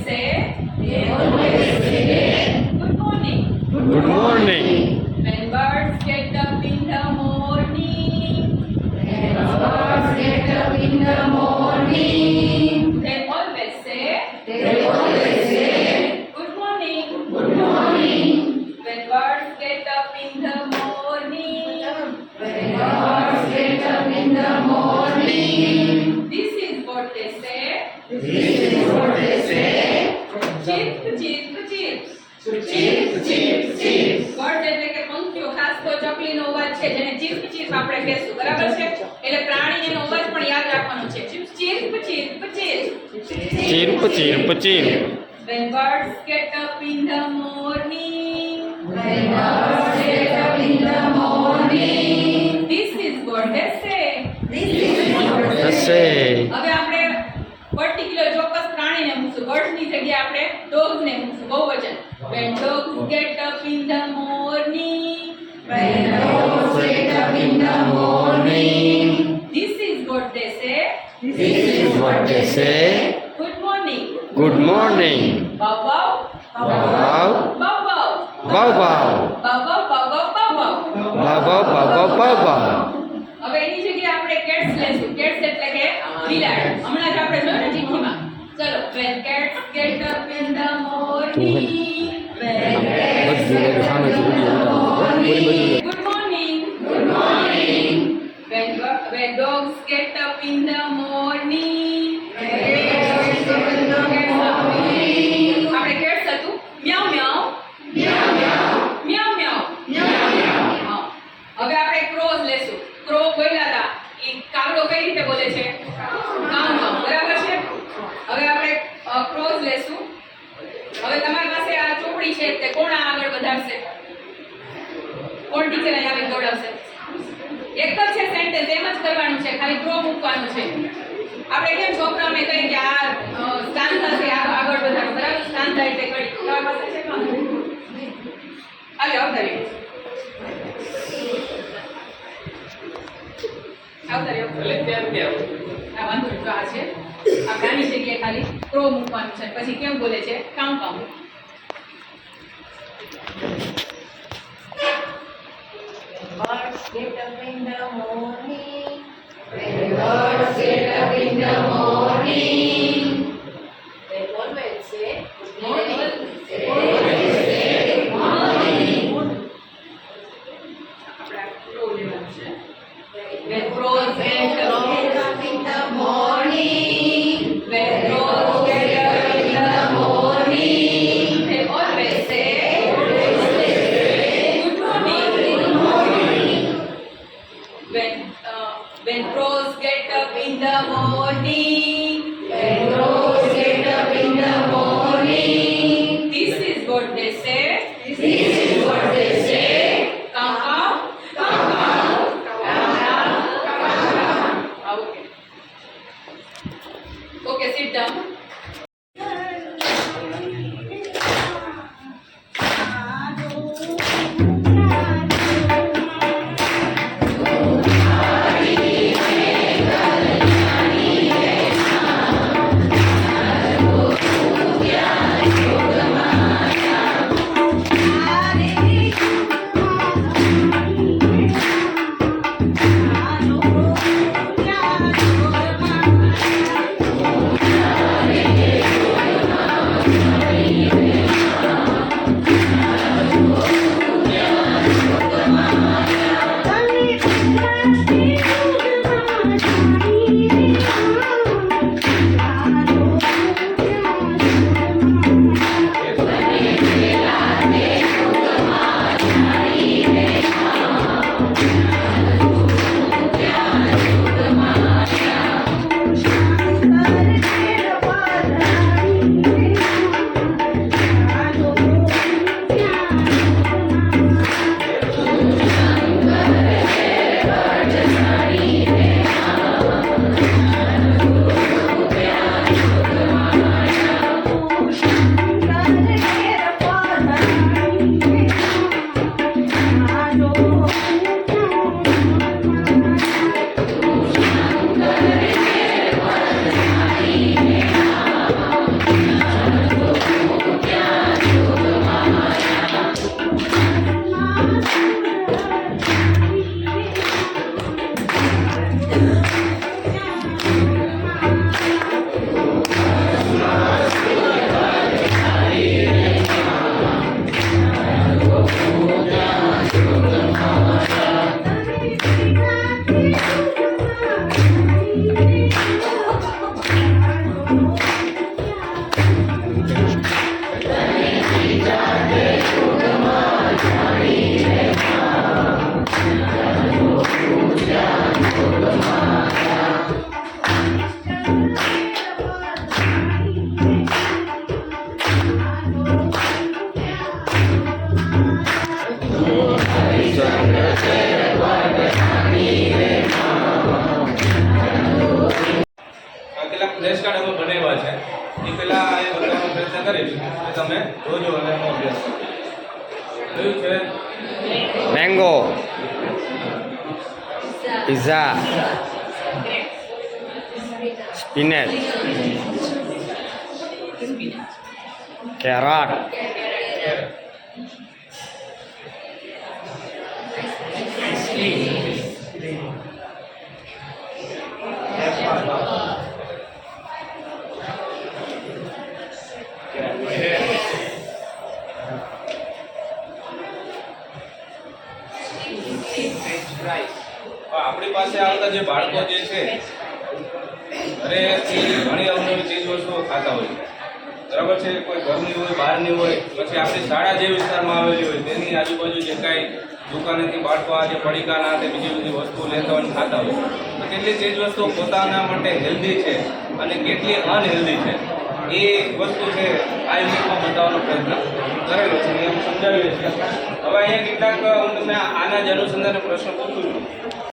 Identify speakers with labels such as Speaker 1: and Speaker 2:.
Speaker 1: say, good morning.
Speaker 2: Good morning.
Speaker 1: When birds get up in the morning, they always say, good morning. When birds get up in the morning, this is what they say. Chirp, chirp, chirp. Bird એટલે કે પંખીઓ, ખાસ તો ચકલીનો અવાજ છે જેને ચીર્પ ચીર્પ આપણે કહેશું, બરાબર છે? એટલે પ્રાણીનો અવાજ પણ યાદ રાખવાનો છે. ચીર્પ ચીર્પ ચીર્પ.
Speaker 2: Chirp, chirp, chirp.
Speaker 1: When birds get up in the morning, this is what they say.
Speaker 2: Say.
Speaker 1: હવે આપણે પર્ટિક્યુલર ચોક્કસ પ્રાણીને મૂકશું. બર્ડ્સની જગ્યાએ આપણે ડોગ્સને મૂકશું, બહુવચન. When dogs get up in the morning, this is what they say.
Speaker 2: What they say.
Speaker 1: Good morning.
Speaker 2: Good morning.
Speaker 1: Bow bow.
Speaker 2: Bow.
Speaker 1: Bow bow.
Speaker 2: Bow bow.
Speaker 1: Bow bow bow bow bow bow.
Speaker 2: Bow bow bow bow bow bow.
Speaker 1: હવે એની જગ્યાએ આપણે cats લેશું. Cats એટલે કે બિલાડી. હમણાં જ આપણે જોયું ને ચિઠ્ઠીમાં. ચલો. When cats get up in the morning. Good morning. When dogs get up in the morning. આપણે cats હતું. મ્યાઉ મ્યાઉ. મ્યાઉ મ્યાઉ. હા. હવે આપણે ક્રોઝ લેશું. ક્રો બોલ્યા હતા. ઈ કાગડો કઈ રીતે બોલે છે? કાઉ કાઉ. બરાબર છે? હવે આપણે ક્રોઝ લેશું. હવે તમારી પાસે આ ચોપડી છે તે કોણ આગળ વધારશે? કોણ ટીચર અહીં આવી દોડાવશે? એક જ છે સેન્ટેન્સ, એમ જ કરવાનું છે, ખાલી ક્રો મૂકવાનું છે. આપણે કેમ છોકરાઓને કહીએ કે આ સ્થાન થશે, આગળ વધારો, બરાબર? સ્થાન થાય તે કરી. તમારી પાસે છે કામ? હાલે આવતારી. આવતારી. આ વાંધો નહીં, તો આ છે. આ ગાની જગ્યાએ ખાલી ક્રો મૂકવાનું છે. પછી કેમ બોલે છે? કાઉ કાઉ.
Speaker 3: Birds get up in the morning. They always say,
Speaker 1: આપણે આ ક્રો લેવાનું છે. When crows get up in the when crows get up in the morning, they always say, good morning. When crows get up in
Speaker 4: પ્રયત્ન કરીશ કે તમે જોજો અને એનો અભ્યાસ કરો. કયું છે?
Speaker 2: મેંગો પિઝા સ્પિનેચ કેરટ
Speaker 4: આપણી પાસે આવતા જે બાળકો જે છે અરે એ ઘણી અવનવી ચીજ વસ્તુઓ ખાતા હોય છે. બરાબર છે, કોઈ ઘરની હોય બહારની હોય, પછી આપણી શાળા જે વિસ્તારમાં આવેલી હોય તેની આજુબાજુ જે કાંઈ દુકાનેથી બાળકો આ જે પડીકાના તે બીજી બધી વસ્તુઓ લેતા હોય અને ખાતા હોય તો કેટલી ચીજ વસ્તુઓ પોતાના માટે હેલ્ધી છે અને કેટલી અનહેલ્ધી છે એ વસ્તુ છે આ યુનિટમાં બતાવવાનો પ્રયત્ન કરેલો છે અને એમ સમજાવીએ છીએ. હવે અહીંયા કેટલાક હું તમને આના જ અનુસંધાને પ્રશ્ન પૂછું છું.